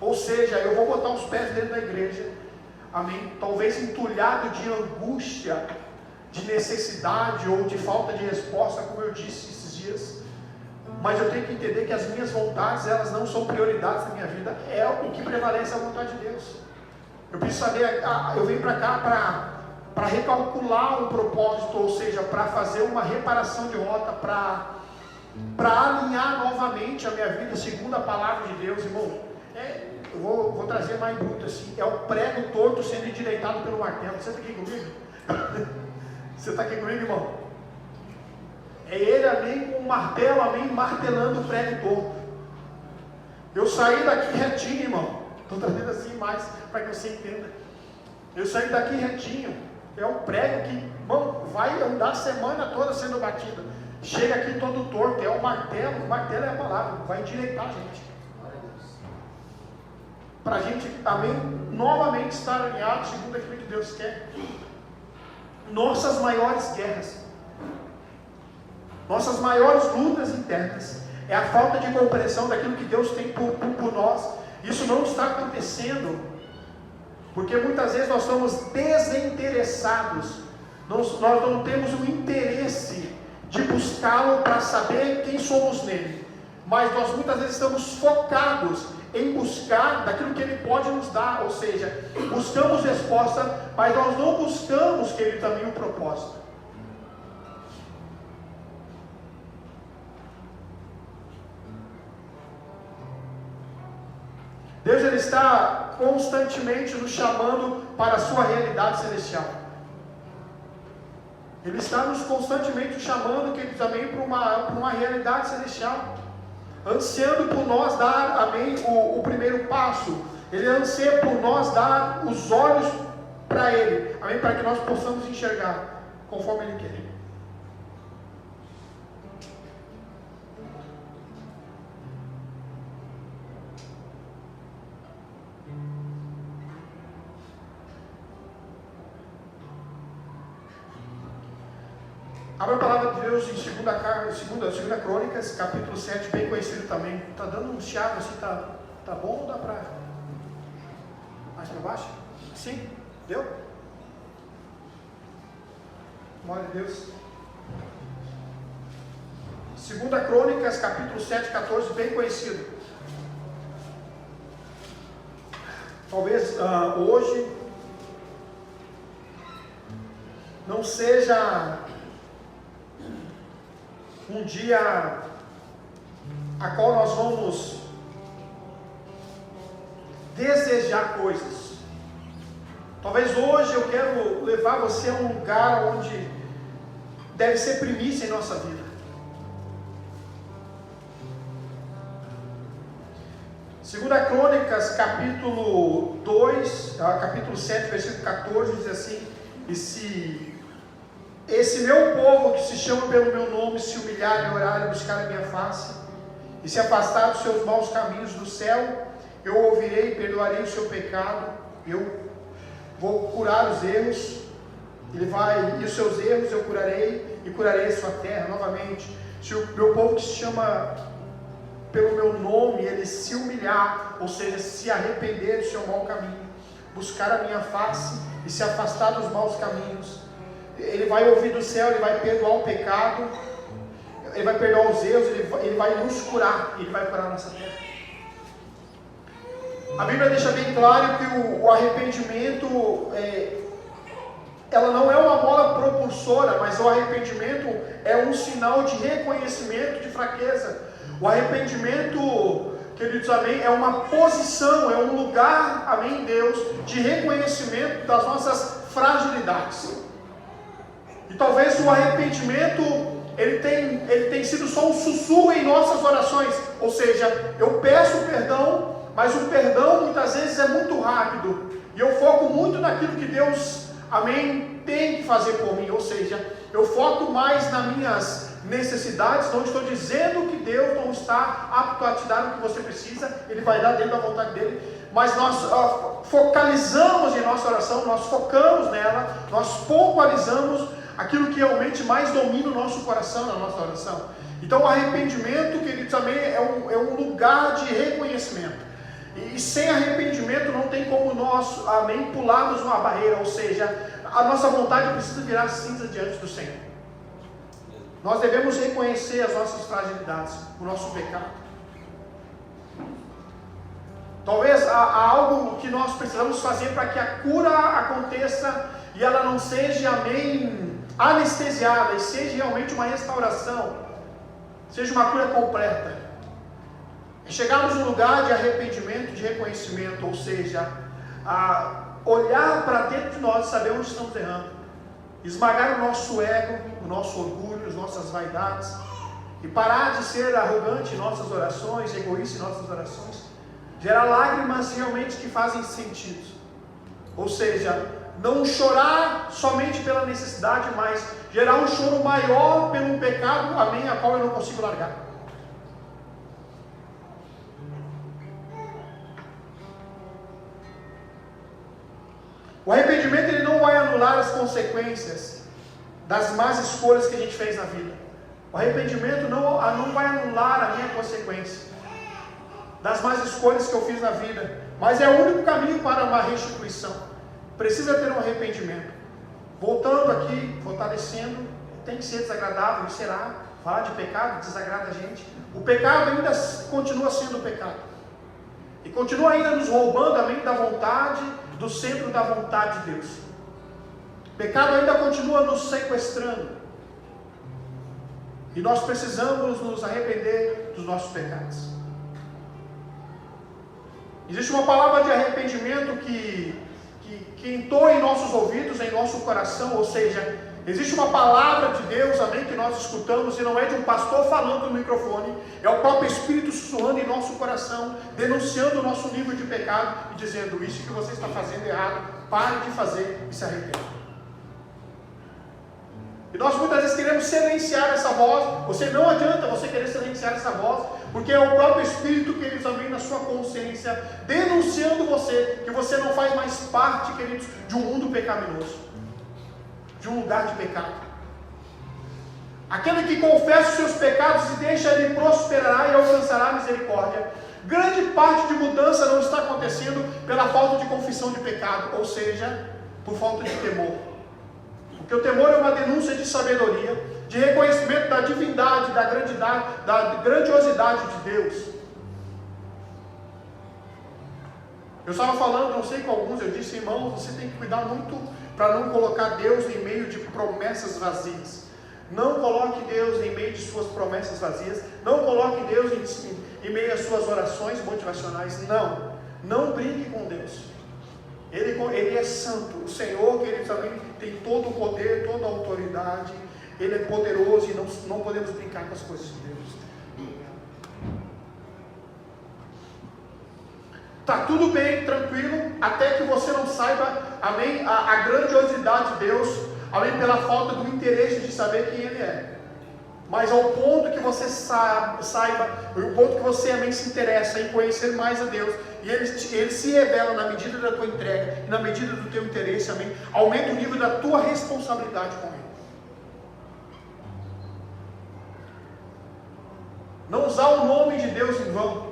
Ou seja, eu vou botar os pés dentro da igreja, amém? Talvez entulhado de angústia, de necessidade ou de falta de resposta, como eu disse esses dias. Mas eu tenho que entender que as minhas vontades, elas não são prioridades na minha vida. É o que prevalece a vontade de Deus. Eu preciso saber, eu venho para cá para recalcular um propósito, ou seja, para fazer uma reparação de rota, para alinhar novamente a minha vida segundo a palavra de Deus, irmão. Eu vou trazer mais bruto assim, é o prego torto sendo endireitado pelo martelo. Você está aqui comigo? Você está aqui comigo, irmão? É ele, amém, com um martelo, amém, martelando o prego torto. Eu saí daqui retinho, irmão. Estou trazendo assim mais para que você entenda. Eu saí daqui retinho. É um prego que, irmão, vai andar a semana toda sendo batido. Chega aqui todo torto. É o martelo é a palavra, vai endireitar a gente. Para a gente, amém, novamente estar alinhado segundo aquilo que Deus quer. Nossas maiores guerras, nossas maiores lutas internas, é a falta de compreensão daquilo que Deus tem por nós. Isso não está acontecendo, porque muitas vezes nós estamos desinteressados, nós não temos o interesse de buscá-lo para saber quem somos nele, mas nós muitas vezes estamos focados em buscar daquilo que Ele pode nos dar, ou seja, buscamos resposta, mas nós não buscamos que Ele também o propósito. Deus, Ele está constantemente nos chamando para a sua realidade celestial. Ele está nos constantemente chamando, que também para uma realidade celestial, ansiando por nós dar, amém, o primeiro passo. Ele anseia por nós dar os olhos para Ele, amém, para que nós possamos enxergar conforme Ele quer. Abra a palavra de Deus em 2 Crônicas, capítulo 7, bem conhecido também. Está dando um chiado assim, tá bom ou dá para mais para baixo? Sim? Deu? Glória a Deus. 2 Crônicas, capítulo 7, 14, bem conhecido. Talvez hoje não seja um dia a qual nós vamos desejar coisas. Talvez hoje eu quero levar você a um lugar onde deve ser primícia em nossa vida. 2 Crônicas, capítulo 7, versículo 14, diz assim: e se esse meu povo que se chama pelo meu nome se humilhar e orar e buscar a minha face, e se afastar dos seus maus caminhos do céu, eu ouvirei e perdoarei o seu pecado, eu vou curar os erros, e os seus erros eu curarei, e curarei a sua terra novamente. Se o meu povo que se chama pelo meu nome, ele se humilhar, ou seja, se arrepender do seu mau caminho, buscar a minha face e se afastar dos maus caminhos, Ele vai ouvir do céu, Ele vai perdoar o pecado, Ele vai perdoar os erros, Ele vai nos curar, Ele vai curar a nossa terra. A Bíblia deixa bem claro que o arrependimento, ela não é uma mola propulsora, mas o arrependimento é um sinal de reconhecimento de fraqueza. O arrependimento, queridos, amém, é uma posição, é um lugar, amém, Deus, de reconhecimento das nossas fragilidades. E talvez o arrependimento, ele tem sido só um sussurro em nossas orações. Ou seja, eu peço perdão, mas o perdão muitas vezes é muito rápido. E eu foco muito naquilo que Deus, amém, tem que fazer por mim. Ou seja, eu foco mais nas minhas necessidades. Não estou dizendo que Deus não está apto a te dar o que você precisa. Ele vai dar dentro da vontade dele. Mas nós focalizamos em nossa oração, nós focamos nela, nós pontualizamos aquilo que realmente mais domina o nosso coração na nossa oração. Então o arrependimento, queridos, também é um lugar de reconhecimento. E sem arrependimento não tem como nós, amém, pularmos uma barreira, ou seja, a nossa vontade precisa virar cinza diante do Senhor. Nós devemos reconhecer as nossas fragilidades, o nosso pecado. Talvez há algo que nós precisamos fazer para que a cura aconteça e ela não seja, amém, anestesiada, e seja realmente uma restauração, seja uma cura completa. É chegarmos num lugar de arrependimento, de reconhecimento, ou seja, olhar para dentro de nós e saber onde estamos errando, esmagar o nosso ego, o nosso orgulho, as nossas vaidades, e parar de ser arrogante em nossas orações, egoísta em nossas orações, gerar lágrimas realmente que fazem sentido, ou seja, não chorar somente pela necessidade, mas gerar um choro maior pelo pecado, amém, a qual eu não consigo largar. O arrependimento ele não vai anular as consequências das más escolhas que a gente fez na vida. O arrependimento não vai anular a minha consequência das más escolhas que eu fiz na vida, mas é o único caminho para uma restituição. Precisa ter um arrependimento. Voltando aqui, fortalecendo, tem que ser desagradável, e será. Falar de pecado desagrada a gente. O pecado ainda continua sendo pecado. E continua ainda nos roubando a mente da vontade, do centro da vontade de Deus. O pecado ainda continua nos sequestrando. E nós precisamos nos arrepender dos nossos pecados. Existe uma palavra de arrependimento que entoa em nossos ouvidos, em nosso coração, ou seja, existe uma palavra de Deus, amém, que nós escutamos, e não é de um pastor falando no microfone, é o próprio Espírito sussurrando em nosso coração, denunciando o nosso nível de pecado, e dizendo, isso que você está fazendo errado, pare de fazer e se arrependa. E nós muitas vezes queremos silenciar essa voz. Não adianta você querer silenciar essa voz, porque é o próprio Espírito que ele também na sua consciência, denunciando você, que você não faz mais parte, queridos, de um mundo pecaminoso, de um lugar de pecado. Aquele que confessa os seus pecados e deixa ele prosperará e alcançará a misericórdia. Grande parte de mudança não está acontecendo pela falta de confissão de pecado, ou seja, por falta de temor. Porque o temor é uma denúncia de sabedoria, de reconhecimento da divindade, da grandiosidade de Deus. Eu estava falando, não sei com alguns, eu disse, irmãos, você tem que cuidar muito para não colocar Deus em meio de promessas vazias. Não coloque Deus em meio de suas promessas vazias. Não coloque Deus em meio às suas orações motivacionais. Não brinque com Deus. Ele é santo. O Senhor, que Ele também tem todo o poder, toda a autoridade. Ele é poderoso e não podemos brincar com as coisas de Deus. Está tudo bem, tranquilo, até que você não saiba, amém, a grandiosidade de Deus, amém, pela falta do interesse de saber quem Ele é. Mas ao ponto que você saiba, ao ponto que você, amém, se interessa em conhecer mais a Deus, e Ele se revela na medida da tua entrega, e na medida do teu interesse, amém, aumenta o nível da tua responsabilidade com Ele. Não usar o nome de Deus em vão.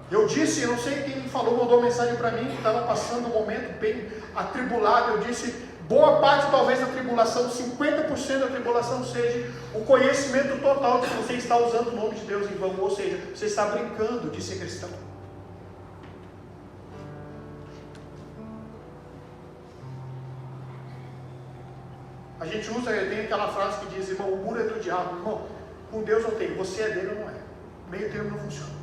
Eu disse, eu não sei quem falou, mandou mensagem para mim, que estava passando um momento bem atribulado. Eu disse, boa parte talvez da tribulação, 50% da tribulação seja o conhecimento total de que você está usando o nome de Deus em vão, ou seja, você está brincando de ser cristão. A gente usa, tem aquela frase que diz, irmão, o muro é do diabo. Irmão, com Deus não tem, você é dele ou não é. Meio termo não funciona.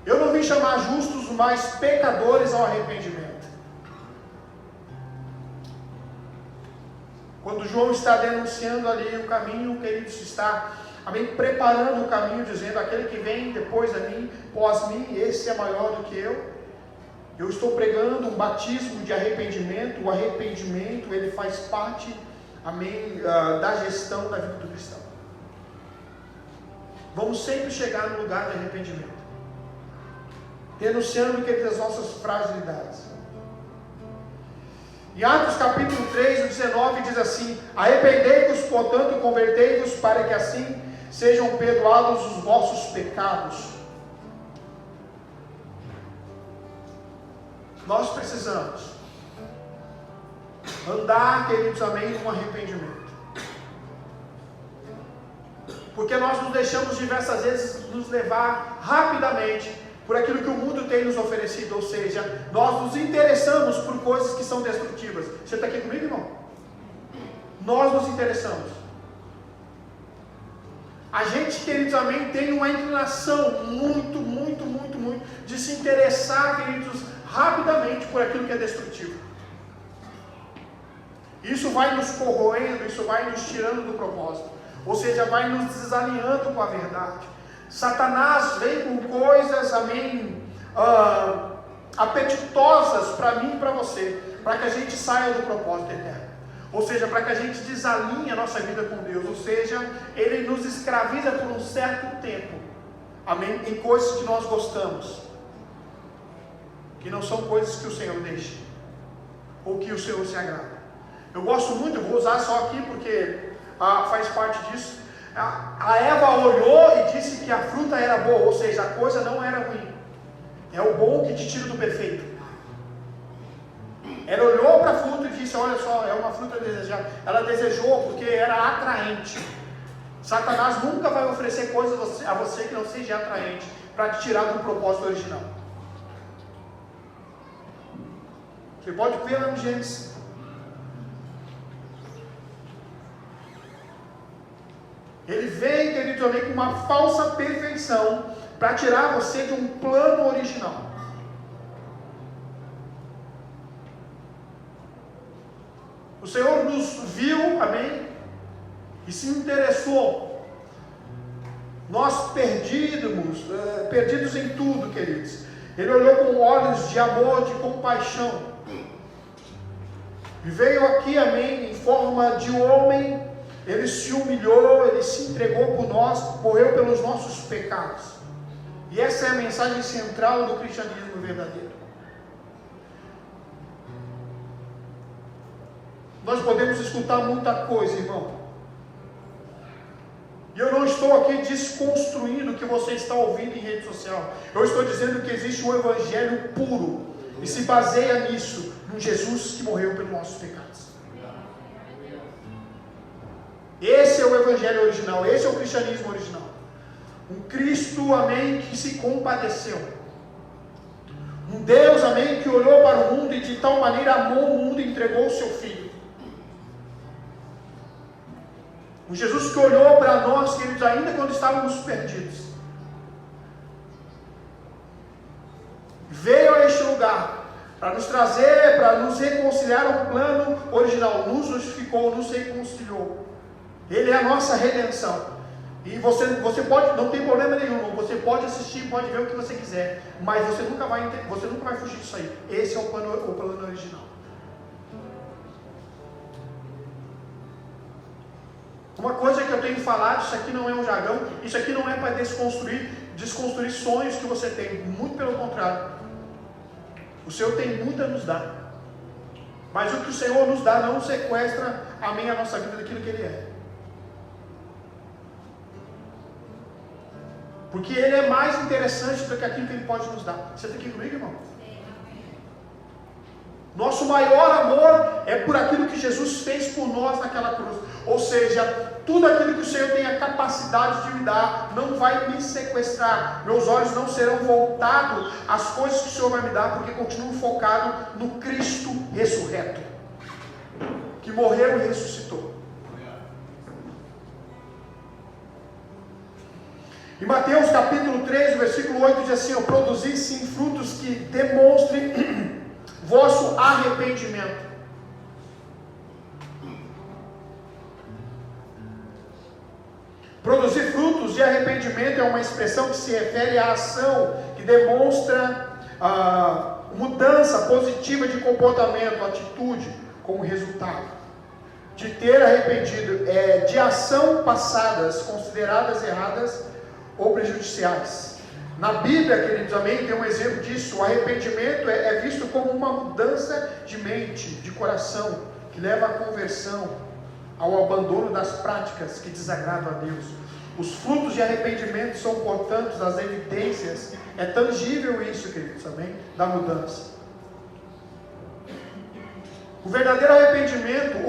Eu não vim chamar justos, mas pecadores ao arrependimento. Quando João está denunciando ali o caminho, queridos, está, amém, preparando o caminho, dizendo, aquele que vem depois de mim, pós mim, esse é maior do que eu. Eu estou pregando um batismo de arrependimento. O arrependimento, ele faz parte, amém, da gestão da vida do cristão. Vamos sempre chegar no lugar de arrependimento, denunciando que as nossas fragilidades. Em Atos capítulo 3, o 19 diz assim: arrependei-vos, portanto, convertei-vos, para que assim sejam perdoados os vossos pecados. Nós precisamos andar, queridos, amém, num arrependimento. Porque nós nos deixamos diversas vezes nos levar rapidamente por aquilo que o mundo tem nos oferecido, ou seja, nós nos interessamos por coisas que são destrutivas. Você está aqui comigo, irmão? Nós nos interessamos. A gente, queridos, amém, tem uma inclinação muito de se interessar, queridos, rapidamente por aquilo que é destrutivo. Isso vai nos corroendo, isso vai nos tirando do propósito, ou seja, vai nos desalinhando com a verdade. Satanás vem com coisas, amém, apetitosas para mim e para você, para que a gente saia do propósito eterno, ou seja, para que a gente desalinhe a nossa vida com Deus, ou seja, ele nos escraviza por um certo tempo, amém, em coisas que nós gostamos, que não são coisas que o Senhor deixa, ou que o Senhor se agrada. Eu gosto muito, eu vou usar só aqui porque faz parte disso. A Eva olhou e disse que a fruta era boa, ou seja, a coisa não era ruim. É o bom que te tira do perfeito. Ela olhou para a fruta e disse: olha só, é uma fruta desejada. Ela desejou porque era atraente. Satanás nunca vai oferecer coisas a você que não seja atraente, para te tirar do propósito original. Você pode ver lá no Gênesis. Ele vem, querido, também com uma falsa perfeição para tirar você de um plano original. O Senhor nos viu, amém, e se interessou. Nós perdidos em tudo, queridos. Ele olhou com olhos de amor, de compaixão. E veio aqui, amém, em forma de homem. Ele se humilhou, ele se entregou por nós, morreu pelos nossos pecados. E essa é a mensagem central do cristianismo verdadeiro. Nós podemos escutar muita coisa, irmão. E eu não estou aqui desconstruindo o que você está ouvindo em rede social. Eu estou dizendo que existe um evangelho puro e se baseia nisso, num Jesus que morreu pelos nossos pecados. Esse é o evangelho original, esse é o cristianismo original. Um Cristo, amém, que se compadeceu. Um Deus, amém, que olhou para o mundo e de tal maneira amou o mundo e entregou o seu Filho. Um Jesus que olhou para nós, queridos, ainda quando estávamos perdidos. Veio a este lugar para nos trazer, para nos reconciliar ao plano original. Nos justificou, nos reconciliou. Ele é a nossa redenção. E você pode, não tem problema nenhum, você pode assistir, pode ver o que você quiser, mas você nunca vai fugir disso aí. Esse é o plano original. Uma coisa que eu tenho falado, isso aqui não é um jargão, isso aqui não é para desconstruir sonhos que você tem, muito pelo contrário. O Senhor tem muito a nos dar, mas o que o Senhor nos dá não sequestra, amém, a nossa vida daquilo que Ele é. Porque Ele é mais interessante do que aquilo que Ele pode nos dar. Você está aqui comigo, irmão? Nosso maior amor é por aquilo que Jesus fez por nós naquela cruz. Ou seja, tudo aquilo que o Senhor tem a capacidade de me dar, não vai me sequestrar. Meus olhos não serão voltados às coisas que o Senhor vai me dar, porque continuo focado no Cristo ressurreto, que morreu e ressuscitou. Em Mateus capítulo 3, versículo 8 diz assim: produzi sim frutos que demonstrem vosso arrependimento. Produzir frutos de arrependimento é uma expressão que se refere à ação que demonstra mudança positiva de comportamento, atitude, como resultado de ter arrependido, de ação passadas consideradas erradas ou prejudiciais. Na Bíblia, queridos, amém, tem um exemplo disso. O arrependimento é visto como uma mudança de mente, de coração, que leva à conversão, ao abandono das práticas que desagradam a Deus. Os frutos de arrependimento são, portanto, as evidências, é tangível isso, queridos, amém, da mudança. O verdadeiro arrependimento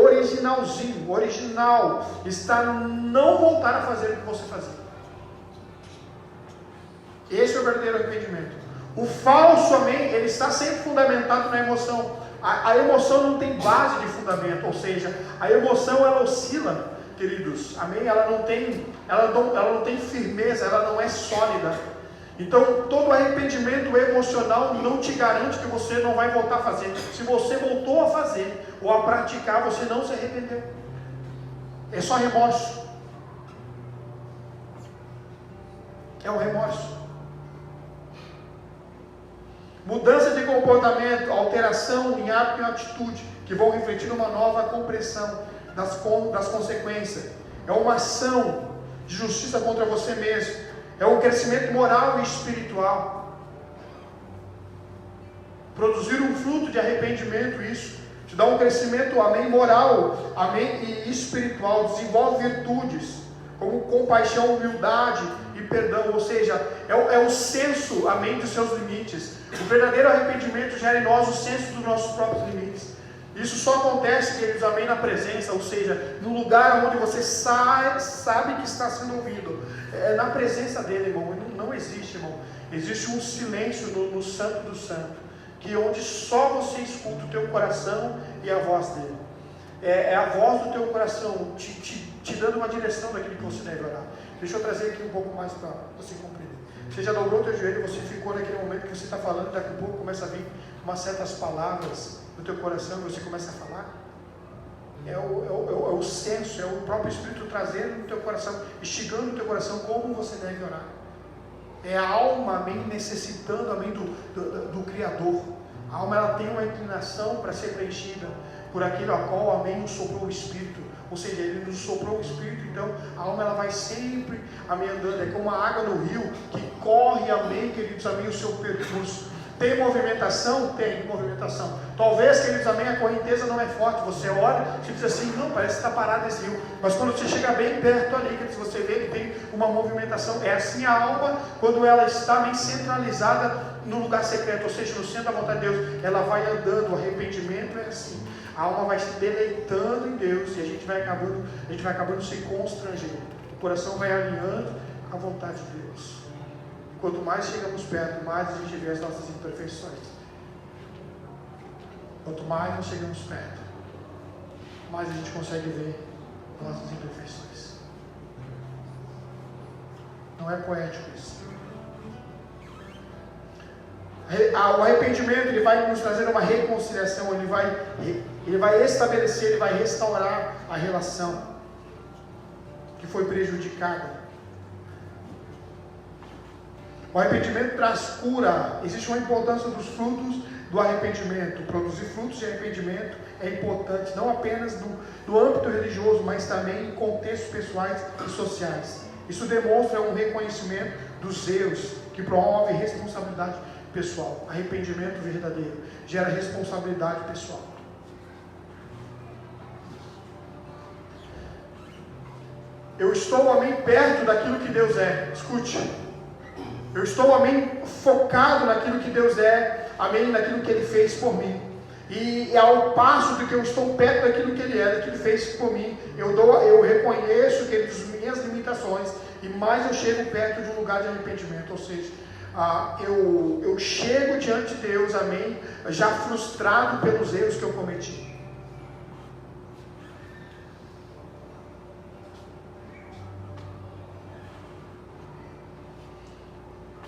originalzinho, original, está no não voltar a fazer o que você fazia. Esse é o verdadeiro arrependimento. O falso, amém, ele está sempre fundamentado na emoção. A emoção não tem base de fundamento, ou seja, a emoção ela oscila, queridos, amém? Ela não tem firmeza, ela não é sólida. Então, todo arrependimento emocional não te garante que você não vai voltar a fazer. Se você voltou a fazer ou a praticar, você não se arrependeu. É só remorso. É o remorso. Mudança de comportamento, alteração em hábito e atitude, que vão refletir uma nova compreensão das consequências. É uma ação de justiça contra você mesmo. É um crescimento moral e espiritual. Produzir um fruto de arrependimento, isso te dá um crescimento, amém, moral, amém, e espiritual. Desenvolve virtudes, como compaixão, humildade e perdão, ou seja, é o senso, amém, dos seus limites. O verdadeiro arrependimento gera em nós o senso dos nossos próprios limites. Isso só acontece, queridos, amém, na presença, ou seja, no lugar onde você sabe que está sendo ouvido. É na presença dele, irmão. Não existe, irmão. Existe um silêncio no Santo do Santo, que onde só você escuta o teu coração e a voz dele. É a voz do teu coração te dando uma direção daquilo que você deve orar. Deixa eu trazer aqui um pouco mais para você compreender. Você já dobrou o teu joelho, você ficou naquele momento que você está falando, daqui a pouco começa a vir umas certas palavras no teu coração, e você começa a falar. É o senso, é o próprio Espírito trazendo no teu coração, instigando o teu coração como você deve orar. É a alma, amém, necessitando, amém, do Criador. A alma, ela tem uma inclinação para ser preenchida por aquilo a qual, amém, nos soprou o Espírito. Ou seja, ele nos soprou o Espírito, então a alma ela vai sempre, amém, andando. É como a água no rio que corre, amém, queridos, amém, o seu percurso. Tem movimentação? Tem movimentação. Talvez, queridos, amém, a correnteza não é forte. Você olha, você diz assim, não, parece que está parado esse rio. Mas quando você chega bem perto ali, queridos, você vê que tem uma movimentação. É assim a alma, quando ela está bem centralizada no lugar secreto, ou seja, no centro da vontade de Deus, ela vai andando. O arrependimento é assim. A alma vai se deleitando em Deus e a gente vai acabando se constrangendo. O coração vai alinhando à vontade de Deus. Quanto mais chegamos perto, mais a gente vê as nossas imperfeições. Quanto mais nós chegamos perto, mais a gente consegue ver as nossas imperfeições. Não é poético isso. O arrependimento, ele vai nos trazer uma reconciliação, ele vai estabelecer, ele vai restaurar a relação que foi prejudicada. O arrependimento traz cura. Existe uma importância dos frutos do arrependimento. Produzir frutos de arrependimento é importante, não apenas do âmbito religioso, mas também em contextos pessoais e sociais. Isso demonstra um reconhecimento dos erros, que promove responsabilidade pessoal. Arrependimento verdadeiro gera responsabilidade pessoal. Eu estou, amém, perto daquilo que Deus é. Escute. Eu estou, amém, focado naquilo que Deus é, amém, naquilo que Ele fez por mim. E ao passo de que eu estou perto daquilo que Ele é, daquilo que Ele fez por mim, eu reconheço que Ele as minhas limitações, e mais eu chego perto de um lugar de arrependimento, ou seja, eu chego diante de Deus, amém, já frustrado pelos erros que eu cometi.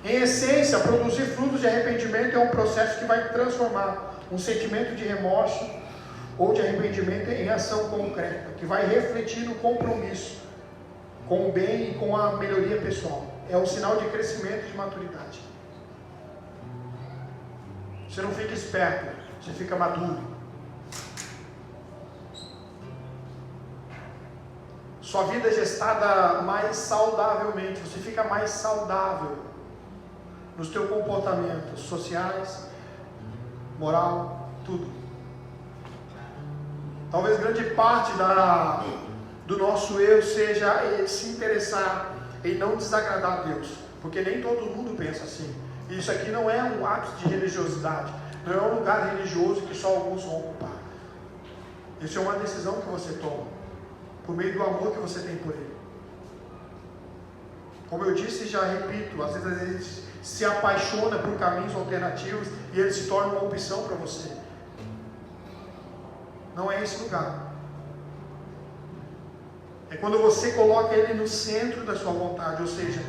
Em essência, produzir frutos de arrependimento é um processo que vai transformar um sentimento de remorso ou de arrependimento em ação concreta, que vai refletir no compromisso com o bem e com a melhoria pessoal. É um sinal de crescimento e de maturidade. Você não fica esperto, você fica maduro. Sua vida é gestada mais saudavelmente, você fica mais saudável nos teus comportamentos sociais, moral, tudo. Talvez grande parte do nosso erro seja se interessar em não desagradar a Deus, porque nem todo mundo pensa assim. Isso aqui não é um ato de religiosidade, não é um lugar religioso que só alguns vão ocupar. Isso é uma decisão que você toma, por meio do amor que você tem por Ele. Como eu disse e já repito, às vezes a gente se apaixona por caminhos alternativos e ele se torna uma opção para você. Não é esse lugar. É quando você coloca Ele no centro da sua vontade, ou seja,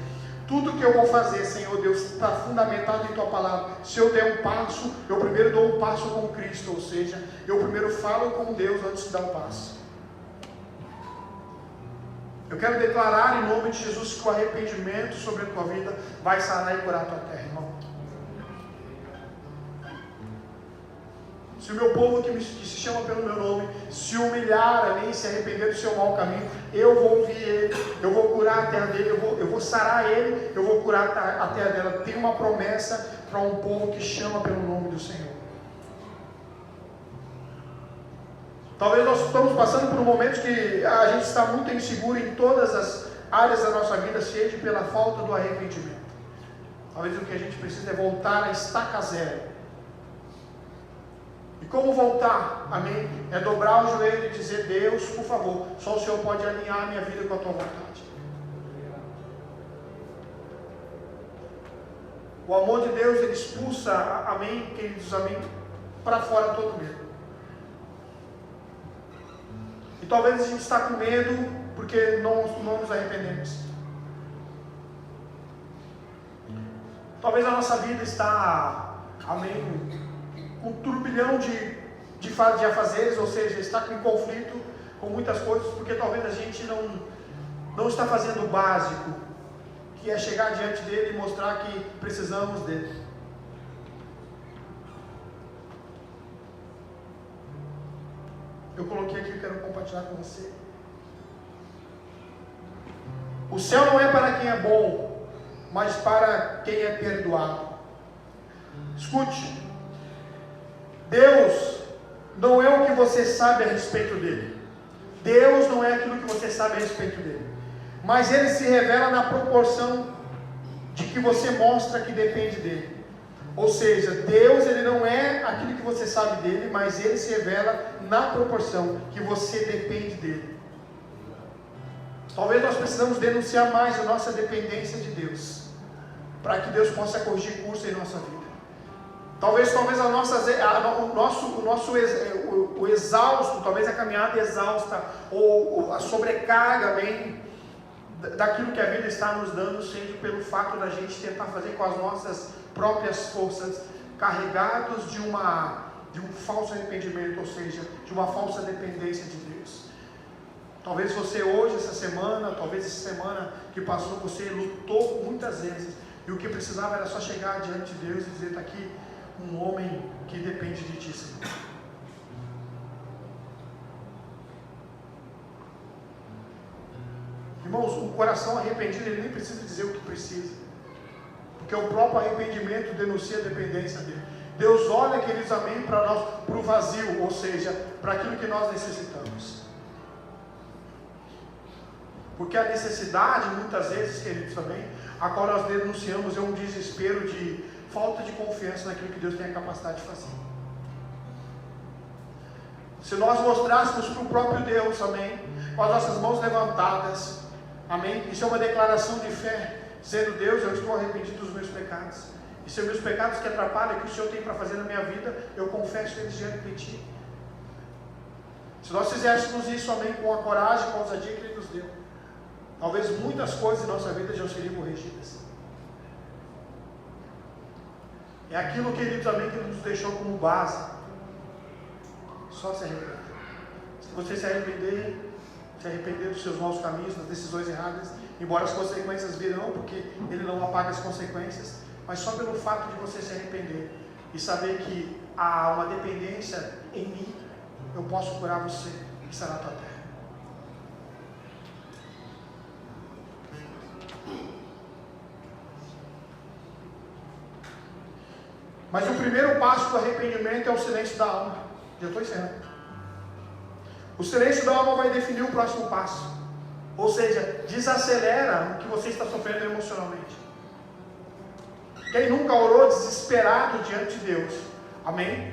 tudo que eu vou fazer, Senhor Deus, está fundamentado em Tua Palavra. Se eu der um passo, eu primeiro dou um passo com Cristo, ou seja, eu primeiro falo com Deus antes de dar um passo. Eu quero declarar em nome de Jesus que o arrependimento sobre a tua vida vai sarar e curar a tua terra, irmão. Se o meu povo que se chama pelo meu nome se humilhar a mim e se arrepender do seu mau caminho, eu vou ouvir ele, eu vou curar a terra dele, eu vou sarar ele, eu vou curar a terra dela. Tem uma promessa para um povo que chama pelo nome do Senhor. Talvez nós estamos passando por um momento que a gente está muito inseguro em todas as áreas da nossa vida, seja pela falta do arrependimento. Talvez o que a gente precisa é voltar a estaca zero. E como voltar? Amém? É dobrar o joelho e dizer: Deus, por favor, só o Senhor pode alinhar a minha vida com a tua vontade. O amor de Deus, ele expulsa, amém, queridos, amém, para fora todo medo. E talvez a gente está com medo porque não nos arrependemos. Talvez a nossa vida está, amém, com um turbilhão de afazeres, ou seja, está com conflito com muitas coisas, porque talvez a gente não está fazendo o básico, que é chegar diante dele e mostrar que precisamos dele. Eu coloquei aqui, eu quero compartilhar com você. O céu não é para quem é bom, mas para quem é perdoado. Escute, Deus não é o que você sabe a respeito dele. Deus não é aquilo que você sabe a respeito dele. Mas ele se revela na proporção de que você mostra que depende dele. Ou seja, Deus, ele não é aquilo que você sabe dele, mas ele se revela na proporção que você depende dele. Talvez nós precisamos denunciar mais a nossa dependência de Deus, para que Deus possa corrigir curso em nossa vida. Talvez o exausto, talvez a caminhada exausta, ou a sobrecarga, amém, daquilo que a vida está nos dando, seja pelo fato da gente tentar fazer com as nossas próprias forças, carregados de um falso arrependimento, ou seja, de uma falsa dependência de Deus. Talvez você hoje, essa semana, talvez essa semana que passou, você lutou muitas vezes, e o que precisava era só chegar diante de Deus e dizer: está aqui um homem que depende de ti, Senhor. Irmãos, o coração arrependido, ele nem precisa dizer o que precisa, porque o próprio arrependimento denuncia a dependência dele. Deus olha, queridos, amém, para nós, para o vazio, ou seja, para aquilo que nós necessitamos. Porque a necessidade, muitas vezes, queridos, também, a qual nós denunciamos, é um desespero de falta de confiança naquilo que Deus tem a capacidade de fazer. Se nós mostrássemos para o próprio Deus, amém, com as nossas mãos levantadas, amém, isso é uma declaração de fé, dizendo: Deus, eu estou arrependido dos meus pecados, e se os meus pecados que atrapalham, que o Senhor tem para fazer na minha vida, eu confesso eles diante de ti. Se nós fizéssemos isso, amém, com a coragem, com a ousadia que Ele nos deu, talvez muitas coisas em nossa vida já seriam corrigidas. É aquilo, queridos, amém, que Ele nos deixou como base. Só se arrepender. Se você se arrepender dos seus maus caminhos, das decisões erradas, embora as consequências virão, porque Ele não apaga as consequências, mas só pelo fato de você se arrepender e saber que há uma dependência em mim, eu posso curar você e sarar a tua terra. Mas o primeiro passo do arrependimento é o silêncio da alma. Já estou encerrando. O silêncio da alma vai definir o próximo passo. Ou seja, desacelera o que você está sofrendo emocionalmente. Quem nunca orou desesperado diante de Deus? Amém?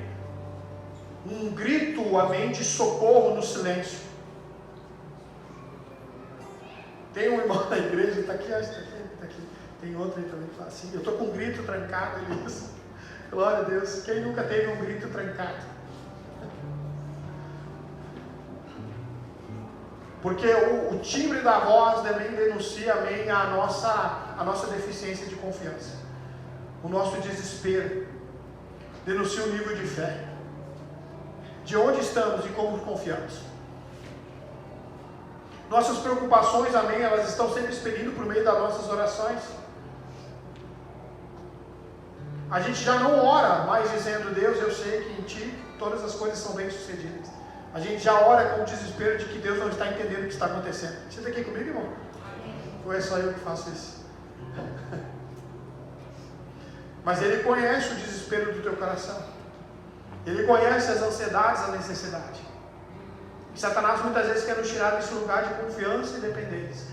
Um grito, amém, de socorro no silêncio. Tem um irmão da igreja, está aqui, acho que está aqui. Tem outro aí também que fala assim, eu estou com um grito trancado, ele diz. Glória a Deus. Quem nunca teve um grito trancado? Porque o timbre da voz também denuncia, amém, a nossa deficiência de confiança. O nosso desespero. Denuncia o nível de fé. De onde estamos e como confiamos. Nossas preocupações, amém, elas estão sempre expelindo por meio das nossas orações. A gente já não ora mais dizendo, Deus, eu sei que em Ti todas as coisas são bem sucedidas. A gente já ora com o desespero de que Deus não está entendendo o que está acontecendo. Você está aqui comigo, irmão? Ou é só eu que faço isso? Mas Ele conhece o desespero do teu coração. Ele conhece as ansiedades, a necessidade. E Satanás muitas vezes quer nos tirar desse lugar de confiança e dependência.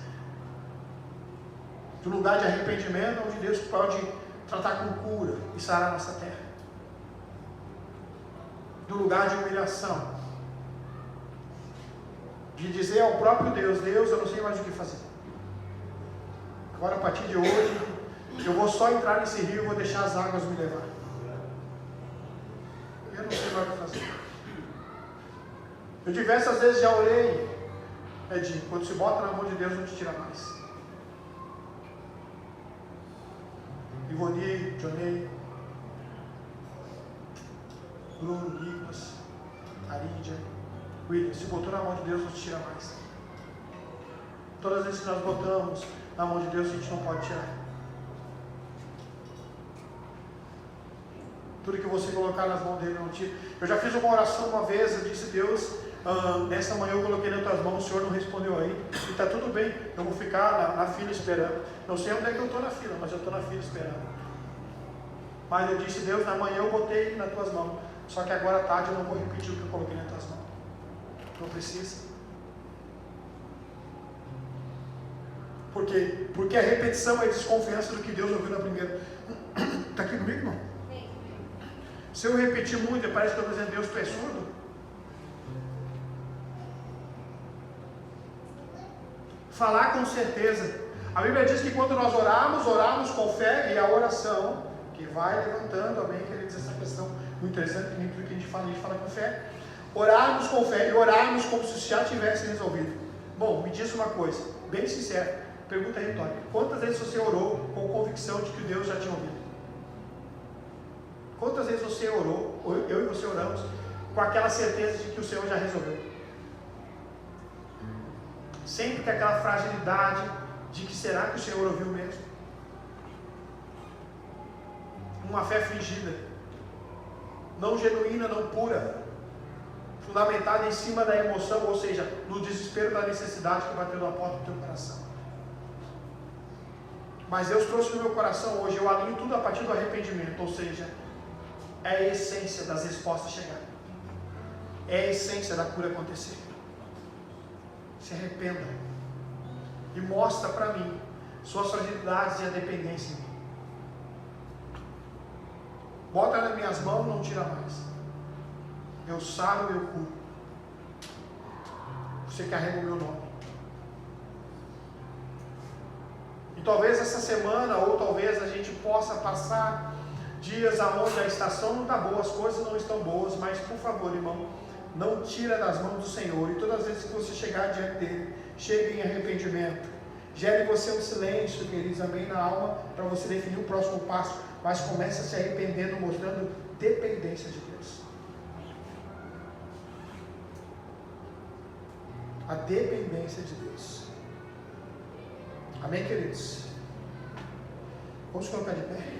Do lugar de arrependimento, onde Deus pode tratar com cura e sarar a nossa terra. Do lugar de humilhação. De dizer ao próprio Deus, Deus, eu não sei mais o que fazer. Agora a partir de hoje, eu vou só entrar nesse rio e vou deixar as águas me levar. Eu não sei mais o que fazer. Eu diversas vezes já orei, Edinho, quando se bota na mão de Deus não te tira mais. Ivoni, Johnny, Bruno, Nicolas, Arídia, William, se botou na mão de Deus não te tira mais. Todas as vezes que nós botamos na mão de Deus a gente não pode tirar. Tudo que você colocar nas mãos dele não tira. Eu já fiz uma oração uma vez, eu disse, Deus, nessa manhã eu coloquei nas tuas mãos, o Senhor não respondeu aí, e está tudo bem, eu vou ficar na fila esperando. Não sei onde é que eu estou na fila, mas eu estou na fila esperando. Mas eu disse, Deus, na manhã eu botei nas tuas mãos, só que agora à tarde eu não vou repetir o que eu coloquei nas tuas mãos. Não precisa. Por quê? Porque a repetição é desconfiança do que Deus ouviu na primeira. Está aqui comigo, irmão? Se eu repetir muito, parece que eu estou dizendo, Deus, tu é surdo? Falar com certeza. A Bíblia diz que quando nós oramos com fé, e a oração, que vai levantando, amém, queridos, essa questão muito interessante, que nem tudo que a gente fala com fé. Orarmos com fé e orarmos como se já tivesse resolvido. Bom, me diz uma coisa, bem sincera, pergunta retórica. Quantas vezes você orou com convicção de que Deus já tinha ouvido? Quantas vezes você orou, ou eu e você oramos, com aquela certeza de que o Senhor já resolveu? Sempre com aquela fragilidade de que será que o Senhor ouviu mesmo? Uma fé fingida, não genuína, não pura, fundamentada em cima da emoção, ou seja, no desespero da necessidade que bateu na porta do teu coração. Mas Deus trouxe no meu coração hoje, eu alinho tudo a partir do arrependimento, ou seja, é a essência das respostas chegarem. É a essência da cura acontecer. Se arrependa. E mostra para mim suas fragilidades e a dependência em mim. Bota nas minhas mãos e não tira mais. Eu saro, eu curo. Você carrega o meu nome. E talvez essa semana, ou talvez a gente possa passar dias onde a estação não está boa, as coisas não estão boas, mas por favor, irmão, não tira das mãos do Senhor. E todas as vezes que você chegar diante dele, chegue em arrependimento. Gere em você um silêncio, queridos, amém, na alma, para você definir o próximo passo, mas comece a se arrependendo, mostrando dependência de Deus. A dependência de Deus. Amém, queridos? Vamos colocar de pé.